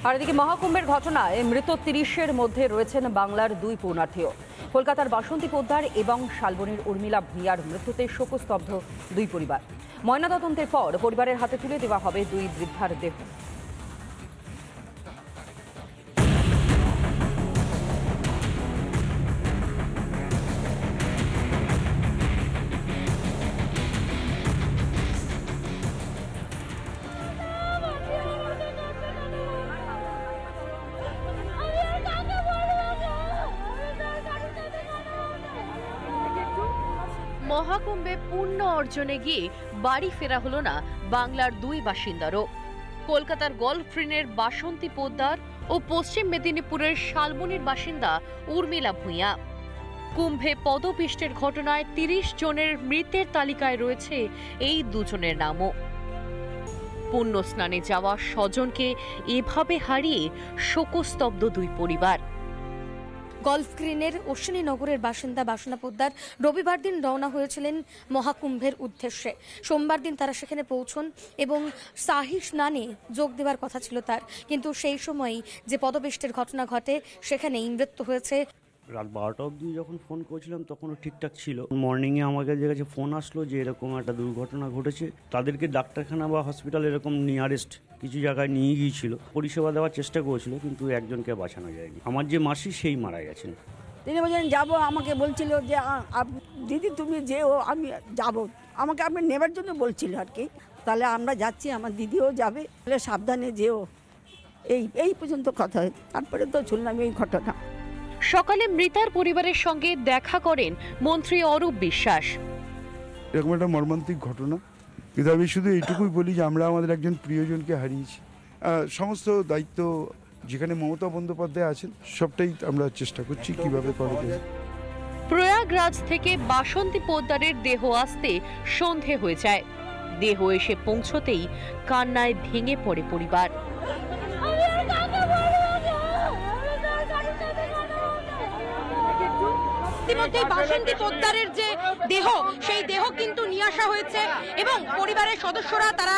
আর এদিকে মহাকুম্ভের ঘটনায় মৃত ৩০-এর মধ্যে রয়েছেন বাংলার ২ পুণ্যার্থীও। কলকাতার বাসন্তী পোদ্দার এবং শালবনীর উর্মিলা ভূঁইয়ার মৃত্যুতে শোকস্তব্ধ ২ পরিবার। ময়নাতদন্তের পর পরিবারের হাতে তুলে দেওয়া হবে ২ বৃদ্ধার দেহ। মহাকুম্ভে পুণ্য অর্জনে গিয়ে বাড়ি ফেরা হলো না বাংলার ২ বাসিন্দারও। কলকাতার গলফগ্রিনের বাসন্তী পোদ্দার ও পশ্চিম মেদিনীপুরের শালবনীর বাসিন্দা উর্মিলা ভূঁইয়া। কুম্ভে পদপিষ্টের ঘটনায় ৩০ জনের মৃতের তালিকায় রয়েছে এই দুজনের নামও। পুণ্য স্নানে যাওয়া স্বজনকে এভাবে হারিয়ে শোকস্তব্ধ ২ পরিবার। গলফগ্রিনের অশ্বিনীনগরের বাসিন্দা বাসনা পোদ্দার রবিবার দিন রওনা হয়েছিলেন মহাকুম্ভের উদ্দেশ্যে। সোমবার দিন তারা সেখানে পৌঁছন এবং শাহী স্নানে যোগ দেওয়ার কথা ছিল তার, কিন্তু সেই সময়ই যে পদপিষ্টের ঘটনা ঘটে সেখানেই মৃত্যু হয়েছে। রাত ১২টা অবধি যখন ফোন করেছিলাম তখনও ঠিকঠাক ছিল। মর্নিংয়ে আমার কাছে ফোন আসলো যে এরকম একটা দুর্ঘটনা ঘটেছে। তাদেরকে ডাক্তারখানা বা হসপিটাল এরকম নিয়ারেস্ট কিছু জায়গায় নিয়ে গিয়েছিল, পরিষেবা দেওয়ার চেষ্টা করেছিল, কিন্তু একজনকে বাঁচানো যায়নি। আমার যে মাসি সেই মারা গেছেন। তিনি বলছেন যাবো, আমাকে বলছিল যে দিদি তুমি যেও, আমি যাব, আমাকে আপনি নেবার জন্য বলছিল আর কি। তাহলে আমরা যাচ্ছি, আমার দিদিও যাবে, তাহলে সাবধানে যেও, এই পর্যন্ত কথা হয়। তারপরে তো শুনলাম এই ঘটনা। সকালে মৃতার পরিবারের সঙ্গে দেখা করেন মন্ত্রী অরূপ বিশ্বাস। এরকম একটা মর্মান্তিক ঘটনা, কিন্তু আমি শুধু এইটুকুই বলি যে আমরা আমাদের একজন প্রিয়জনকে হারিয়েছি। সমস্ত দায়িত্ব যেখানে মমতা বন্দ্যোপাধ্যায় আছেন সবটাই আমরা চেষ্টা করছি কিভাবে করা যায়। প্রয়াগরাজ থেকে বাসন্তী পোদ্দারের দেহ আসতে সন্ধে হয়ে যায়। দেহ এসে পৌঁছতেই কান্নায় ভেঙে পড়ে পরিবার। ইতিমধ্যে বাসন্তী পোদ্দারের যে দেহ, সেই দেহ কিন্তু নিয়ে আসা হয়েছে এবং পরিবারের সদস্যরা তারা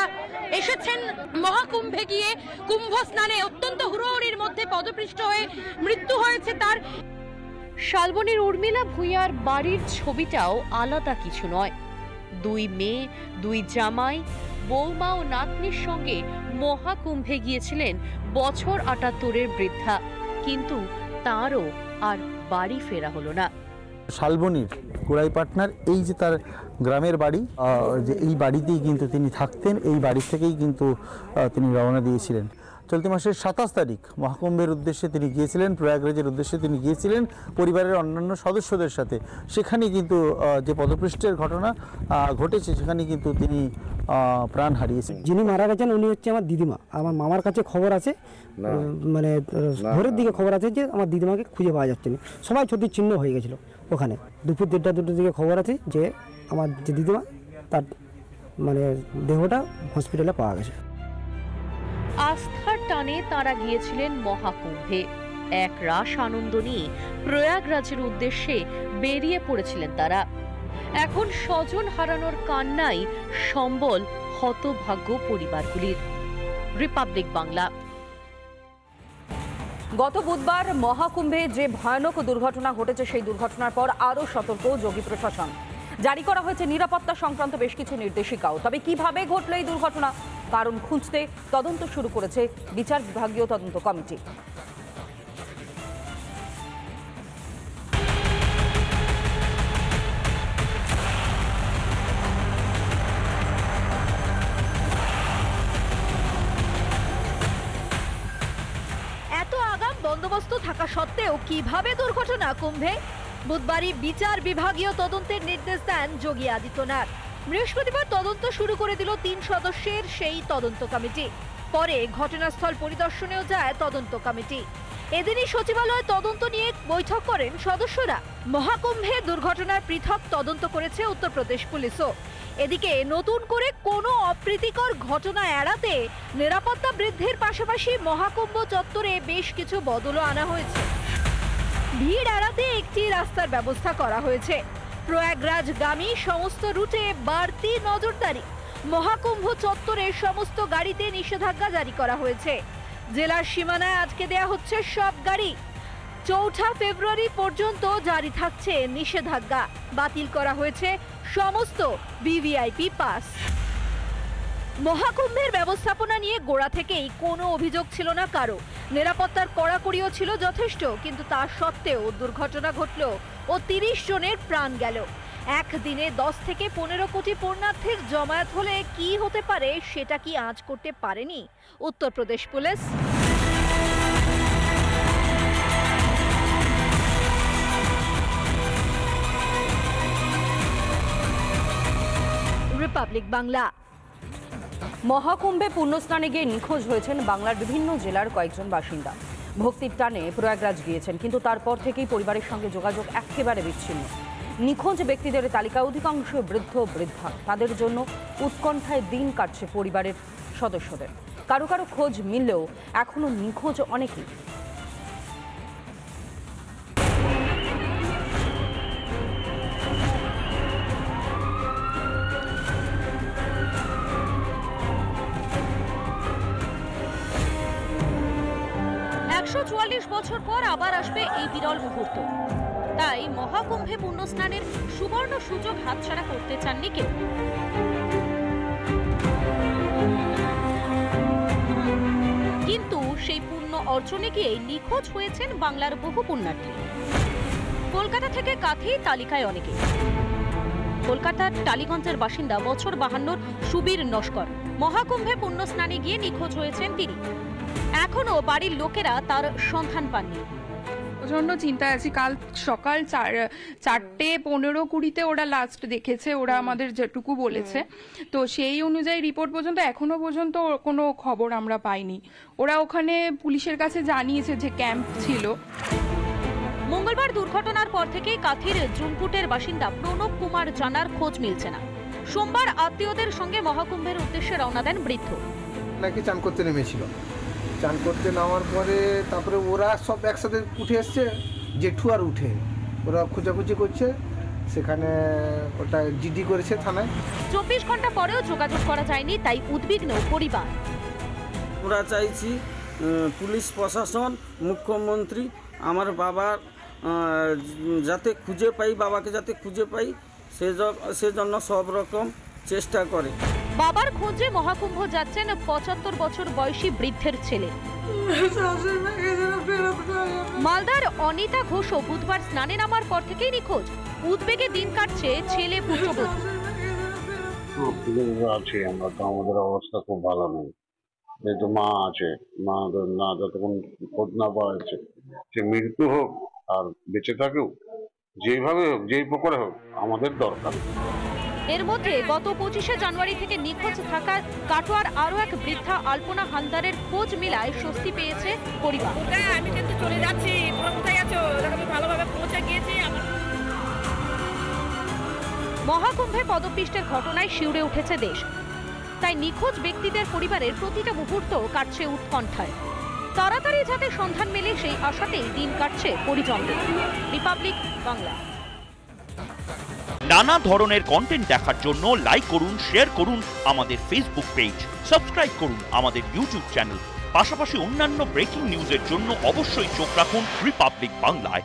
এসেছেন মহাকুম্ভে গিয়ে। কুম্ভ স্নানে অত্যন্ত হুড়োহুড়ির মধ্যে পদপৃষ্ট হয়ে মৃত্যু হয়েছে তার। শালবনীর উর্মিলা ভূঁইয়ার বাড়ির ছবিটাও আলাদা কিছু নয়। ২ মেয়ে, ২ জামাই, বৌমা ও নাতনির সঙ্গে মহাকুম্ভে গিয়েছিলেন বছর ৭৮-এর বৃদ্ধা, কিন্তু তারও আর বাড়ি ফেরা হলো না। শালবনীর গোড়াইপাটনার এই যে তার গ্রামের বাড়ি, যে এই বাড়িতেই কিন্তু তিনি থাকতেন, এই বাড়ি থেকেই কিন্তু তিনি রওনা দিয়েছিলেন। চলতি মাসের ২৭ তারিখ মহাকুম্ভের উদ্দেশ্যে তিনি গিয়েছিলেন, প্রয়াগরাজের উদ্দেশ্যে তিনি গিয়েছিলেন পরিবারের অন্যান্য সদস্যদের সাথে। সেখানে কিন্তু যে পদপৃষ্টের ঘটনা ঘটেছে সেখানে কিন্তু তিনি প্রাণ হারিয়েছেন। যিনি মারা গেছেন উনি হচ্ছে আমার দিদিমা। আমার মামার কাছে খবর আছে, মানে ভোরের দিকে খবর আছে যে আমার দিদিমাকে খুঁজে পাওয়া যাচ্ছে না। সবাই ছুটির চিহ্ন হয়ে গেছিলো ওখানে। দুপুর ১:৩০ দুটোর দিকে খবর আছে যে আমার যে দিদিমা তার মানে দেহটা হসপিটালে পাওয়া গেছে। আস্থার টানে তারা গিয়েছিলেন মহাকুম্ভে। এক রাস আনন্দ নিয়ে প্রয়াগরাজের উদ্দেশ্যে বেরিয়ে পড়েছিলেন তারা। এখন স্বজন হারানোর কান্নাই সম্বল হতভাগ্য পরিবারগুলির। রিপাবলিক বাংলা। গত বুধবার মহাকুম্ভে যে ভয়ানক দুর্ঘটনা ঘটেছে সেই দুর্ঘটনার পর আরও সতর্ক যোগী প্রশাসন। জারি করা হয়েছে নিরাপত্তা সংক্রান্ত বেশ কিছু নির্দেশিকাও। তবে কিভাবে ঘটল এই দুর্ঘটনা, কারণ খুঁজতে তদন্ত শুরু করেছে বিচার বিভাগীয় তদন্ত কমিটি। এত আগাম বন্দোবস্ত থাকা সত্ত্বেও কিভাবে দুর্ঘটনা কুম্ভে? বুধবারই বিচার বিভাগীয় তদন্তের নির্দেশ দেন যোগী আদিত্যনাথ। বৃহস্পতিবার তদন্ত শুরু করে দিল ৩ সদস্যের সেই তদন্ত কমিটি। পরে ঘটনাস্থল পরিদর্শনেও যায় তদন্ত কমিটি। এদিনই সচিবালয়ে তদন্ত নিয়ে বৈঠক করেন সদস্যরা। মহাকুম্ভে দুর্ঘটনার পৃথক তদন্ত করেছে উত্তরপ্রদেশ পুলিশও। এদিকে নতুন করে কোনো অপ্রীতিকর ঘটনা এড়াতে নিরাপত্তা বৃদ্ধির পাশাপাশি মহাকুম্ভ চত্বরে বেশ কিছু বদলও আনা হয়েছে। ভিড় এড়াতে একটি রাস্তার ব্যবস্থা করা হয়েছে। প্রয়াগরাজগামী সমস্ত রুটে বাড়তি নজরদারি। মহাকুম্ভ চত্বরে সমস্ত গাড়িতে নিষেধাজ্ঞা জারি করা হয়েছে। জেলার সীমানায় আটকে দেয়া হচ্ছে সব গাড়ি। ৪ ফেব্রুয়ারি পর্যন্ত জারি থাকছে নিষেধাজ্ঞা। বাতিল করা হয়েছে সমস্ত ভিভিআইপি পাস। মহাকুম্ভের ব্যবস্থাপনা নিয়ে গোড়া থেকেই কোনো অভিযোগ ছিল না কারো। নিরাপত্তার কড়াকড়িও ছিল যথেষ্ট, কিন্তু তা সত্ত্বেও দুর্ঘটনা ঘটল ও ৩০ জনের প্রাণ গেল। একদিনে ১০ থেকে ১৫ কোটি পুণ্যার্থীর জমায়েত হলে কি হতে পারে সেটা কি আঁচ করতে পারেনি উত্তরপ্রদেশ পুলিশ? রিপাবলিক বাংলা। মহাকুম্ভে পুণ্যস্নানে গিয়ে নিখোঁজ হয়েছেন বাংলার বিভিন্ন জেলার কয়েকজন বাসিন্দা। ভক্তির টানে প্রয়াগরাজ গিয়েছেন, কিন্তু তারপর থেকেই পরিবারের সঙ্গে যোগাযোগ একেবারে বিচ্ছিন্ন। নিখোঁজ ব্যক্তিদের তালিকায় অধিকাংশ বৃদ্ধ বৃদ্ধা। তাদের জন্য উৎকণ্ঠায় দিন কাটছে পরিবারের সদস্যদের। কারো কারো খোঁজ মিললেও এখনো নিখোঁজ অনেকেই। বছর পর আবার আসবে এই বিরল মুহূর্ত। তাই মহাকুম্ভে পুণ্যস্নানের সুবর্ণ সুযোগ হাতছাড়া করতে চাননি কেউ। কিন্তু সেই পুণ্য অর্জনে গিয়ে নিখোঁজ হয়েছেন বাংলার বহু পুণ্যার্থী। কলকাতা থেকে কাথি তালিকায় অনেকে। কলকাতার টালিগঞ্জের বাসিন্দা বছর 52 সুবীর নস্কর মহাকুম্ভে পুণ্যস্নানে গিয়ে নিখোঁজ হয়েছেন তিনি। এখনো বাড়ির লোকেরা তার সন্ধান পাননি। প্রচন্ড চিন্তায় আছি। কাল সকাল 4:15-20 ওরা লাস্ট দেখেছে, ওরা আমাদের যেটুকু বলেছে। তো সেই অনুযায়ী রিপোর্ট পর্যন্ত এখনো পর্যন্ত কোনো খবর আমরা পাইনি। ওরা ওখানে পুলিশের কাছে জানিয়েছে যে ক্যাম্প ছিল। মঙ্গলবার দুর্ঘটনার পর থেকেই কাথির জুনপুটের বাসিন্দা প্রণব কুমার জানার খোঁজ মিলছে না। সোমবার আত্মীয়দের সঙ্গে মহাকুম্ভের উদ্দেশ্যে রওনা দেন বৃদ্ধ। নাকি চান করতে নেমেছিল, চান করতে নামার পরে তারপরে ওরা সব একসাথে উঠে এসছে, জেঠু আর উঠে ওরা খোঁজাখুঁজি করছে, সেখানে ওটা জিডি করেছে থানায়। 24 ঘন্টা পরেও যোগাযোগ করা যায়নি, তাই উদ্বিগ্ন পরিবার। আমরা চাইছি পুলিশ প্রশাসন, মুখ্যমন্ত্রী আমার বাবার যাতে খুঁজে পাই, বাবাকে যাতে খুঁজে পাই সেজন্য সব রকম চেষ্টা করে। বাবার খোঁজে মহাকুম্ভ যাচ্ছেন 75 বছর বয়সী বৃদ্ধের ছেলে। মালদার অনিতা ঘোষও বুধবার স্নানে নামার পর থেকেই নিখোঁজ। উদ্বেগে দিন কাটছে ছেলে পুত্রবধূ। আছে আমরা তো, আমাদের অবস্থা খুব ভালো নেই। যেহেতু মা আছে, মা না যতক্ষণ খোঁজ না পাওয়া যাচ্ছে, সে মৃত্যু হোক আর বেঁচে থাকেও, যেভাবে হোক যেই প্রকারে হোক আমাদের দরকার। এর মধ্যে গত 25শে জানুয়ারি থেকে নিখোঁজ থাকা কাটোয়ার আরো এক বৃদ্ধা আলপনা হালদারের খোঁজ মিলায় স্বস্তি পেয়েছে পরিবার। আমি কিন্তু চলে যাচ্ছি, তোমরা কোথায় আছো? আমি ভালোভাবে পৌঁছে গিয়েছি। মহাকুম্ভে পদপিষ্টের ঘটনায় শিউরে উঠেছে দেশ। তাই নিখোঁজ ব্যক্তিদের পরিবারের প্রতিটা মুহূর্ত কাটছে উৎকণ্ঠায়। তাড়াতাড়ি যাতে সন্ধান মেলে সেই আশাতেই দিন কাটছে পরিজনদের। রিপাবলিক বাংলা। নানা ধরনের কন্টেন্ট দেখার জন্য লাইক করুন, শেয়ার করুন আমাদের ফেসবুক পেজ, সাবস্ক্রাইব করুন আমাদের ইউটিউব চ্যানেল। পাশাপাশি অন্যান্য ব্রেকিং নিউজের জন্য অবশ্যই চোখ রাখুন রিপাবলিক বাংলায়।